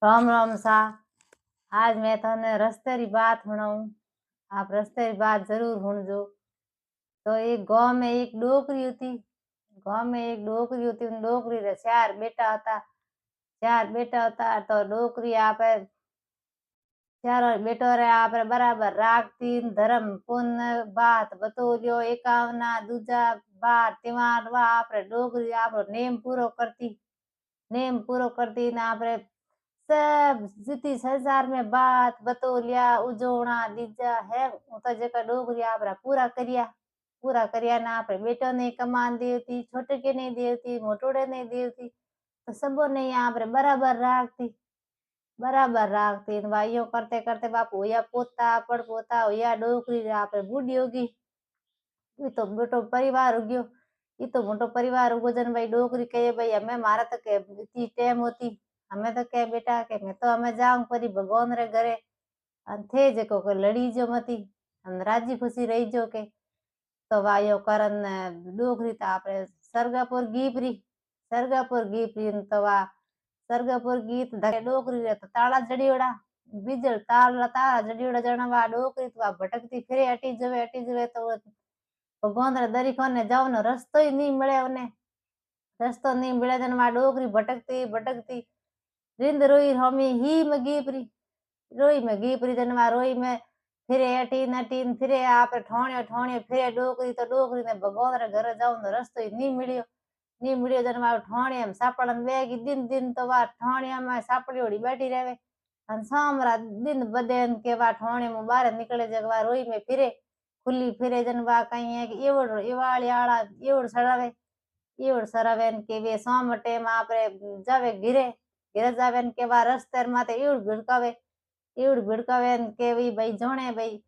राम राम सा। आज मैं तने रस्ते री बात सुनाऊं। आप रस्ते री बात जरूर सुनजो। तो एक गांव में एक डोकरी होती। गांव में एक डोकरी होती। उन डोकरी रे चार बेटा होता। चार बेटा होता तो डोकरी आपे चारों बेटो रे आपरे बराबर राखती। धर्म पुण्य बात बतोलियो एकावना दूजा बार तिवार वा आपरे डोकरी आपरो नेम पूरो करती। नेम पूरो करती ने आपरे सब जिती संसार में बात बतोलिया उजोना दीजा है तो जेका डोगरी आपरा पूरा करिया ना आपरे बेटो ने कमान देती छोटे के नहीं देती मोटोड़े नहीं देती तो सबो नहीं आपरे बराबर राखती भाइयों करते करते बापू होया पोता पड़ पोता होया डोकरी आपरे बूढ़ी होगी। ये तो मोटो परिवार हो गयो। ये तो मोटो परिवार हो जन भाई डोकरी कहे भाई हमें मारा तो के इतनी टेम होती। हमें तो कह बेटा के मैं तो हमें जाऊं परी भगवान रे घरे अन थे जेको के लड़ी जो मती अन राजी खुशी रही जो के तो वायो करन डोकरी ता आपरे सरगापुर गीपरी तो वा सरगापुर गीत धके डोकरी रे तो ताला जड़ियोड़ा बिजल ताला जड़ियोड़ा जण वा डोकरी तो वा भटकती फिरे अटी जवे तो भगवान रे दरीको ने जावनो रस्तो ही नहीं मिले उन्हें। रस्तो नहीं मिले जन वा डोकरी भटकती रिंद रोई हमी ही में गीपरी रोई में गीपरी जन वा रोई में फिरे अटीन फिरे आप ठोणियो फिरे डोकरी तो डोकरी ने भगवान रे घर जावनो रस्तो ही नहीं मिलियो जन वा ठोणिया में सापड़न बेगी दिन तो वा ठोणिया में सापड़ी ओड़ी बैठी रहे अन सामरा दिन बदेन के वा ठोणे में बाहर निकले जग वा रोई में फिरे खुली फिरे जन वा कहीं है कि एवड़ एवाड़ी आड़ा एवड़ सरावे के वे सोम टेम आपरे जावे घिरे जावे के वा रस्ते माथे एवड़ भिड़कावे के भाई जोणे भाई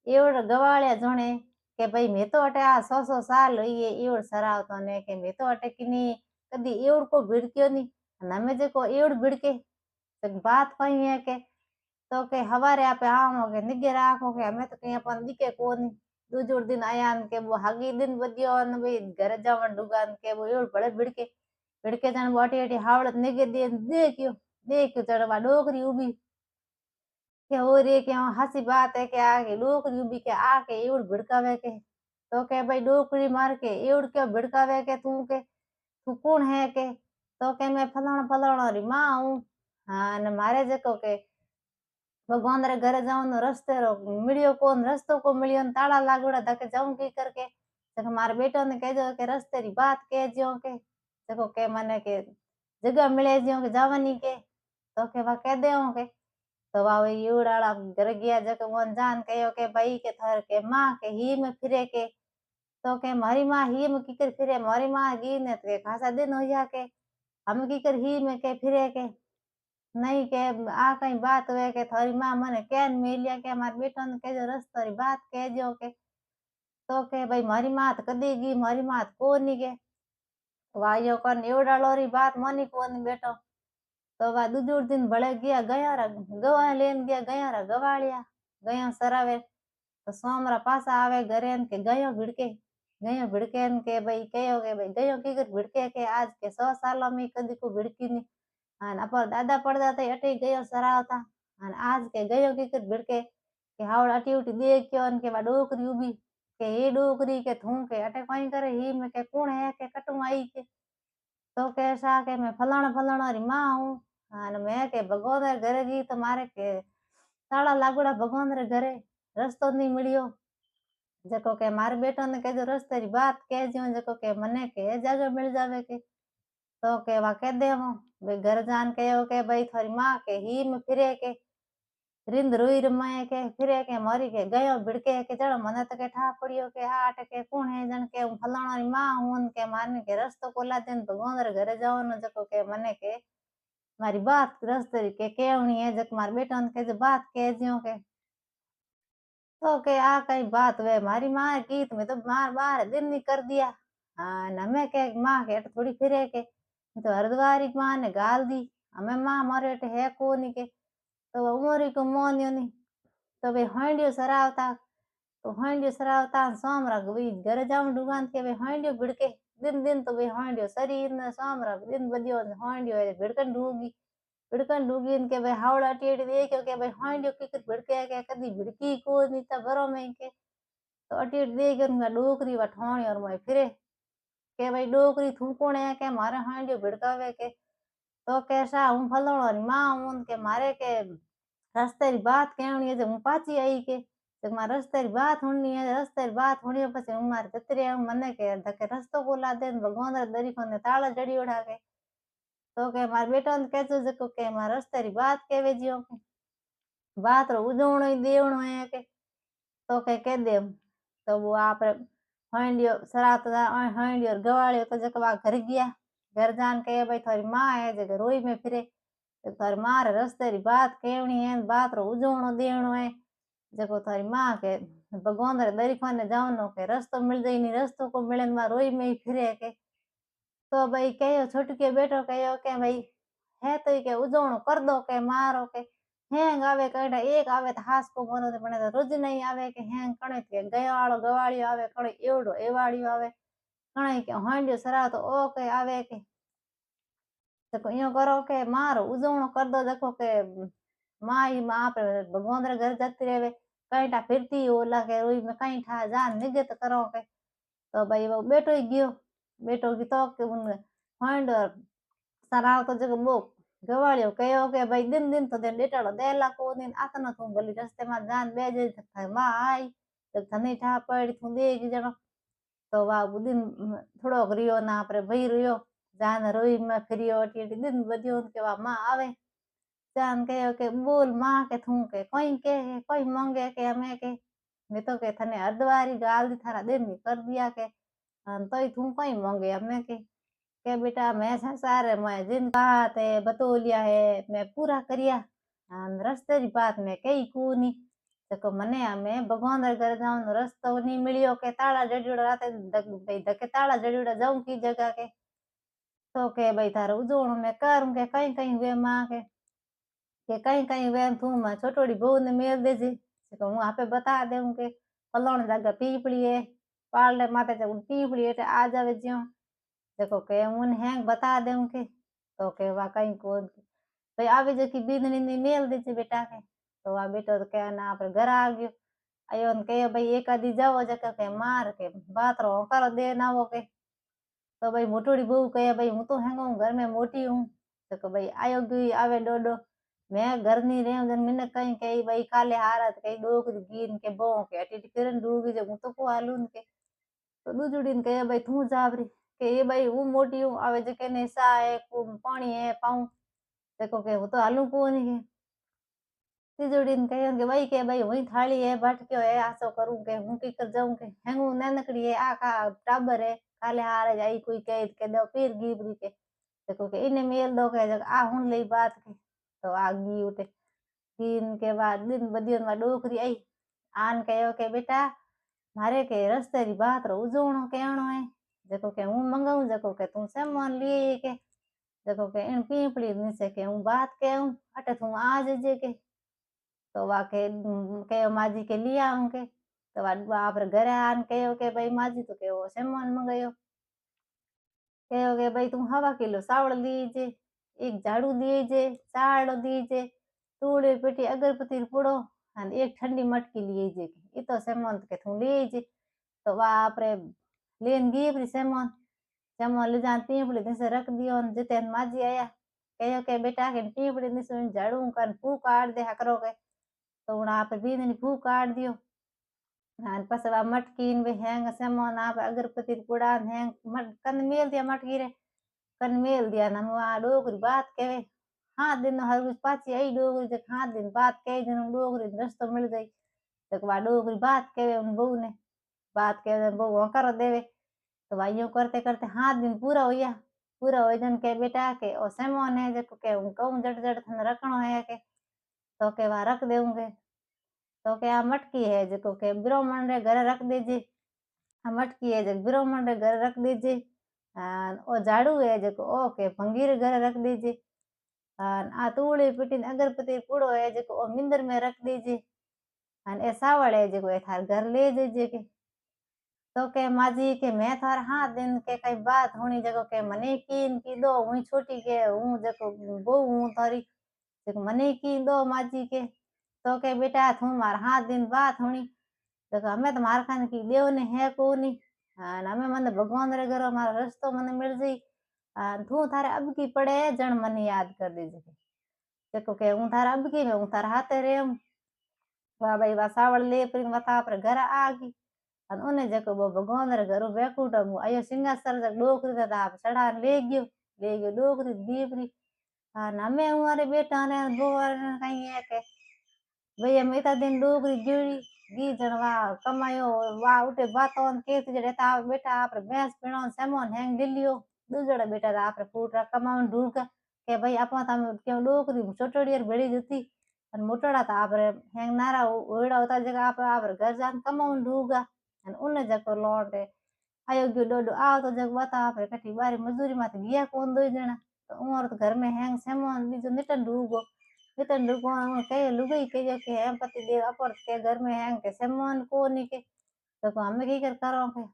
एवड़ गवाड़िया जोणे के भाई मैं तो अटे आ 100 साल हुई एवड़ सरावतो ने के मैं तो अटे किनी कदी एवड़ को भिड़क्यो नहीं हमें जेको एवड़ भिड़के बात कही है के तो के हवारे आपे आओ के निगे राखो के हमें तो कहीं अपन दिखे कोनी दूजोड़ दिन आया के वो हागी दिन बदियो न भाई घर जावन डुगान के वो एवड़ बड़े भिड़के जन बोटी एटी हावड़त निगे देखियो चढ़वा डोकरी उभी के हो रे के हसी बात है के आके डोकरी उभी के आके एवड़ भिड़कावे के तो के भाई डोकरी मार के एवड़ क्यों भिड़कावे के तू कौन है के तो के मैं फलाणा री मां हूं। हाँ न मारे जेको के भगवान रे घरे जाऊं रस्ते रो मिलियो कोन रस्तो को मिलियो ताला लागोड़ा धके जाऊं की करके जब हमारे बेटो ने कह दो के रस्ते री बात कह जियो के देखो के मने के जगह मिले जियो के जावनी के तो के वा कह देओ के तो वा यूड़ाला घर गया जके वन जान कहो के भाई के थर के मां के ही में फिरे के तो के मारी मां ही में की कर फिरे मारी मां गी ने के खासा दिन हो जा के हम की कर ही में के फिरे के नहीं के आ कहीं बात हुए के थारी मां मने केन मिलिया के हमारे बेटा ने कह जो रस्ता री बात कह जो के तो के भाई मारी मां तो कदी गी मारी मां को नहीं के वायो कन एवडालो री बात मानी को नहीं बेटो तो वा दूजोड़ दिन भले गया गया रा गवा लेन गया गया रा गवालिया गया सरावे तो सोमरा पासा आवे घरे के गयो भिड़के के भाई कहो के भाई गयो की कर भिड़के के आज के 100 सालों में कदी को भिड़की नहीं अन अपर दादा पड़दाता अटे गयो सरावता अन आज के गयो की कर भिड़के के हावड़ अटी उठी देखियो अन के बा डोकरी उभी के ये डोकरी के थू के अटे कोई करे ही में के कौन है के कटू आई के तो कैसा के मैं फलाना री मां हूं अन मैं के भगवान रे घरे गई तो मारे के ताला लागोड़ा भगवान रे घरे रस्तो नहीं मिलियो जको के मारे बेटो ने कह जो रस्ते री बात कह जो जको के मने के जगह मिल जावे के तो के वा कह दे भाई घर जान कहो के भाई थारी मां के ही में फिरे के रिंद रोई रमाए के फिरे के मारी के गयो भिड़के के चलो मने तो के ठा पड़ियो के हाट के कौन है जन के हूं फलाणा री मां हूं के मारने के रस्तो कोला दिन भगवान रे घरे जाओ न जको के मने के मारी बात रस्ते री के केवनी है जक मार बेटा ने के जो बात कह जियो के तो के आ कई बात वे मारी मां की तुम्हें तो मार बार दिन नहीं कर दिया हाँ न मैं के मां के थोड़ी फिरे के तो हरद्वारी मां ने गाल दी हमें मां मारे है को नहीं के तो उमरी को मोनियो नहीं तो वे हांडियो सरावता सोमरा वी घर जाऊं दुकान के वे हांडियो भिड़के दिन तो वे हांडियो शरीर ने सोमरा दिन बदियो हांडियो भिड़कन डूगी भिड़कन डूगीन के भाई हावड़ा अटी देखियो के भाई हांडियो किकर भिड़के के कदी भिड़की कोनी त भरो में के तो अटी देखियो ने डोकरी वा ठोणी और मोय फिरे के भाई डोकरी थू कोण है के मारे हांडियो भिड़कावे के तो कैसा हूँ फलाणो री मां हूँ के मारे के रस्ते री बात कहणी है हूँ पाछी आई के जब मारे रस्ते री बात होनी है रस्ते री बात होनी पछी हूँ मारे जतरी आऊं मने के धके रस्तो बोला दे भगवान रे दरी कोने ताला जड़ी उड़ा के तो के मारे बेटा ने कहजो जको के मारे रस्ते री बात केवे जियो के बात रो उजवणो ही देवणो है के तो कह दे तो वो आप हांडियो सरात हांडियो गवाड़ियो तो जको बा घर गया घर जान के भाई थारी मां है जके रोई में फिरे तो थारी मां रे रस्ते री बात कहणी है बात रो उजवणो देवणो है जको थारी मां के भगवान रे दरी खाने जावनो के रस्तो मिल जाई नी रस्तो को मिले मा रोई में ही फिरे के तो भाई कहो छुटके बेटो कहो के भाई है तो के उजवणो कर दो के मारो के हेंग आवे कड़ा एक आवे तो हास को बोलो तो बने तो रोज नहीं आवे के हेंग कणे के गयावाळो गवाळियो आवे कणे एवडो एवाळियो आवे कणे के हांडियो सरा तो ओ के आवे के जको इयो करो के मारो उजवणो कर दो देखो के माई मां पे भगवान रे घर जाती रेवे कहीं टा फिरती ओला के रोई में कहीं ठा जान निगत करो के तो भाई वो बेटो ही गयो बेटो की तो के उन हांडो सराव तो जको बो गवाळियो कहो के भाई दिन दिन तो दिन डेटाड़ो देला को दिन आतनो तू भली रस्ते में जान बेजे थारी मां आई जब थने ठा पड़ी तू देगी जनो तो वा दिन थोड़ो रियो ना पर भई रियो जान रोई में फिरियो अटी दिन बदियो के वा मां आवे जान कहो के बोल मां के थू के कोई मांगे के हमें के मैं तो के थने अदवारी गाल दी थारा दिन भी कर दिया के तोय थू कोई मांगे हमें के बेटा मैं संसार में जिन बात है बतौलिया है मैं पूरा करिया रस्ते री बात मैं कई कूनी जको मने हमें भगवान रे घर जाऊं रस्तो नहीं मिलियो के ताला जड़ियोड़ा राते भाई धके ताला जड़ियोड़ा जाऊं की जगह के के भाई थारो उजवणो मैं करूं के कहीं कहीं वे मां के कहीं कहीं वे तू मैं छोटोड़ी बहू ने मेल देजे जको हूँ आपे बता देऊं के फलाण जगह पीपड़ी है पालने माते जब पीपड़ी है आ जावे ज्यो देखो के उन हैंग बता देऊं के तो के वा कहीं को भाई आवे जो की बीदनी ने मेल दीजिए बेटा के तो वा बेटो तो क्या ना पर घर आ गयो आयो ने कहे भाई एक आदि जाओ जके के मार के बात रो करो दे ना वो के तो भाई मोटोड़ी बहू कहे भाई हूँ तो हैंगो घर में मोटी हूँ तो भाई आयो गई आवे डोडो मैं घर नहीं रही जन मैंने कहीं कही भाई काले हारत कहीं डोक गिन के बो के अटी करन डूगी जब हूँ तो को हालून के तो दूजुड़ी ने कहे भाई तू जाबरी के ये भाई हूँ मोटी हूँ आवे जके ने सा है पानी है पाऊं देखो के वो तो हालू को नहीं के तीजोड़ी ने कहे के भाई वही थाली है भटक्यो है आसो करूं के हूँ की कर जाऊं के हेंगू ननकड़ी है आखा टाबर है काले हारे जाई कोई कह के दो पीर गीबरी के देखो के इने मेल दो के आ हुन लई बात के तो आ गी उठे दिन के बाद दिन बदियन में डोकरी आई आन कहो के बेटा मारे के रस्ते री बात रो उजवणो कहणो है जको के हूँ मंगाऊं जको के तू सामान लिए के जको के इन पीपड़ी नीचे के हूँ बात कहूं अटे तू आ जे के तो वाके कहो माजी के लिया आऊं के तो आप घरे आन कहो के भाई माजी तो के सामान मंगायो कहो के भाई तू हवा किलो चावल दीजे एक झाड़ू दीजे चाड़ो दीजे तूड़े पेटी अगरबत्ती पुड़ो एक ठंडी मटकी लीजे ये तो सामान के तू लीजे तो बाप रे लेन गी सामान सामान ले जान पीपड़ी नीचे रख दियो जिते माजी आया कहो के बेटा के पीपड़ी नीचे झाड़ू कर फू काट दे करो के तो हूँ आप बीदनी फू काट दियो पस मटकी भी हैंग सामान आप अगरबत्ती पुड़ा हैंग कन मेल दिया मटकी रे कन मेल दिया ना वहाँ डोगरी बात कहे हाँ दिन हर कुछ पाची आई डोगरी जब हाँ दिन बात कहे जन डोगरी रस्तो मिल गई तो वह डोगरी बात कहे उन बहू ने बात कहे बहू कर देवे तो वह यूं करते करते हाँ दिन पूरा हो जन के बेटा के और सामान है जो के कहूँ जट जट थन रखनो है के तो के वह रख देंगे तो के आ मटकी है जो के ब्राह्मण रे घर रख दीजिए आ मटकी है जो ब्राह्मण रे घर रख दीजिए ओ झाड़ू है जो ओ के भंगीर घर रख दीजिए आ तूड़ी पिटी अगरबत्ती पूड़ो है जो मिंदर में रख दीजिए ए सावड़ है जो थार घर ले दीजिए के तो के माजी के मैं थार हाँ दिन के कई बात होनी जगह के मने कीन की दो हुई छोटी के हूँ जको बहू हूँ थारी जको मने की दो माजी के तो के बेटा तू मार हाथ दिन बात होनी तो हमें तो मार खाने की देव ने है कोनी हमें मन भगवान रे घरो मारो रस्तो मन मिल जाई तू थारे अब की पड़े जण मन याद कर दीजिए जको के हूँ थारा अब की मैं हूँ थारा हाथे रे वाह भाई वाह सावड़ ले प्रिंग वता पर घर आ गई अन उन्हें जको वो भगवान रे घरो बैकुट मु आयो सिंगासर जक डोकरी था आप चढ़ा ले गयो डोकरी दीपरी हमें हमारे बेटा ने दो कहीं है के भई हम एता दिन डोकरी जोड़ी गी जण वाह कमायो वाह उठे बातों केत जड़े ता बेटा आप भैंस पिणो सेमोन हैंग दिलियो दूजड़ा बेटा आप फूटरा कमावन ढूक के भाई आपा तम क्यों डोकरी छोटड़ी भेड़ी जती अन मोटड़ा ता आप हैंग नारा ओड़ा होता जगह आप घर जान कमावन ढूगा अन उन जको लौट आयो गयो डोडो आओ तो जग बता आप कठी बारी मजूरी माथे गया कौन दो जना तो उमर तो घर में हैंग सेमोन बीजो निटन ढूगो निटन ढूगो कहे लुगई कहियो के हम पति देव अपर के घर में हैंग के सेमोन को नहीं के तो हमें की कर करो के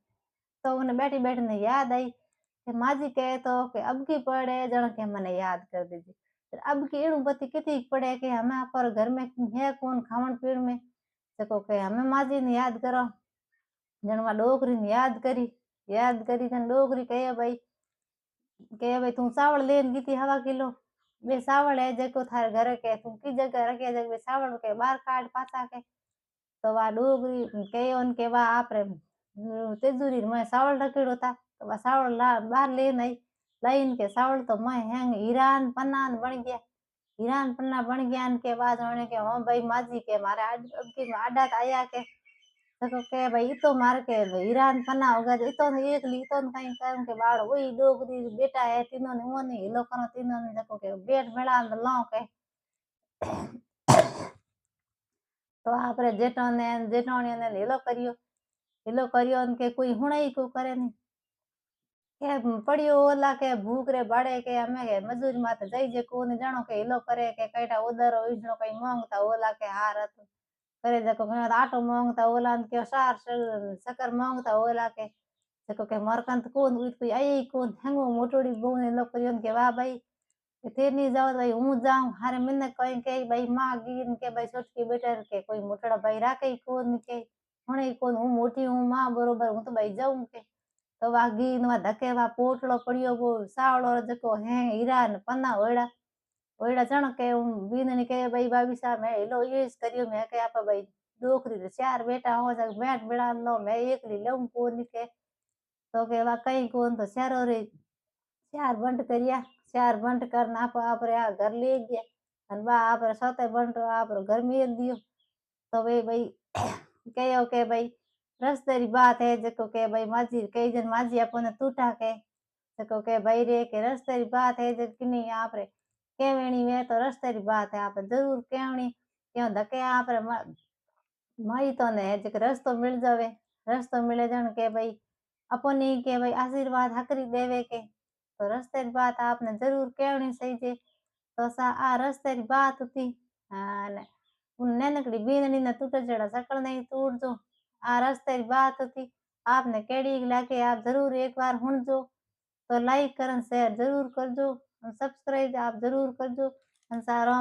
तो उन्हें बैठी बैठी ने याद आई कि माँ जी कहे तो कि अब की पड़े जन के मने याद कर दीजिए फिर अब की एड़ू पति कितनी पड़े कि हमें अपर घर में है कौन खावन पीण में सको के हमें माँ जी ने याद करो जन डोकरी ने याद करी थन डोकरी कहे भाई तू सावड़ लेन गई थी हवा किलो वे सावड़ है जको थारे घर के तू की जगह रखे जग वे सावड़ के बाहर काट पासा के तो वा डोगरी कहे उनके वा आप रे तेजूरी में सावड़ रखेड़ो था तो वा सावड़ बाहर लेन आई लाइन के सावड़ तो मैं हैंग हीरान पन्ना बन गया हीरान पन्ना बन गया के बाद उन्होंने के हाँ भाई माजी के मारे आडा आया के तो के भाई तो मार के हीरान पन्ना होगा तो एक ली तो कहीं कर के बाड़ वही डोगरी बेटा है तीनों ने वो नहीं हिलो करो तीनों ने देखो के बेट मेला लो के तो आप जेठोनी ने हिलो करियो के कोई हुणाई को करे नहीं के पड़ियो ओला के भूख रे बाड़े के हमें के मजूरी माथे जाई जे कोने जानो के हिलो करे के कईटा उदरो इजनो कई मांगता ओला के हारत करे जको घणो आटो मांगता ओला के सार शक्कर मांगता ओला के जको के मरकंत कोन उत कोई आई कोन हंगो मोटोड़ी बोने लो करियो के वाह भाई थे नहीं जाओ भाई हूँ जाऊं हारे मिन्न कहीं के भाई माँ गिन के भाई छोटकी बेटा के कोई मोटड़ा भाई राखे कोन के हुणे कोन हूँ मोटी हूँ माँ बरोबर हूँ तो भाई जाऊं के तो वा गिन वा धके वा पोटलो पड़ियो वो सावड़ो जको है हीरा न पन्ना ओड़ा ओड़ा जण के बीन ने के भाई भाभी साहब मैं हेलो ये करियो मैं के आप भाई डोकरी रे चार बेटा हो जा बैठ बेड़ा लो मैं एकली लऊं कोन के तो के वा कहीं कोन तो चारो रे चार बंट करिया चार बंट कर आप घर ले गया अन बा आप सते बंट आप घर में दियो तो वे भाई कहो के भाई रस्ते री बात है जको के भाई माजी कई जन माजी अपन टूटा के जको के भाई रे के रस्ते री बात है जब किनी आप रे केवणी में तो रस्ते री बात है आप जरूर केवणी क्यों धके आप रे माई तो ने जक रस्तो मिल जावे रस्तो मिले जन के भाई अपन ही के भाई आशीर्वाद हकरी देवे के तो रस्ते री बात आपने जरूर कहनी सही जे तो सा आ रस्ते री बात थी उन नैनकड़ी बीननी ने टूट जड़ा सकल नहीं टूट जो आ रस्ते री बात थी आपने केड़ी लागे आप जरूर एक बार हुन जो तो लाइक करन शेयर जरूर करजो सब्सक्राइब आप जरूर करजो सारा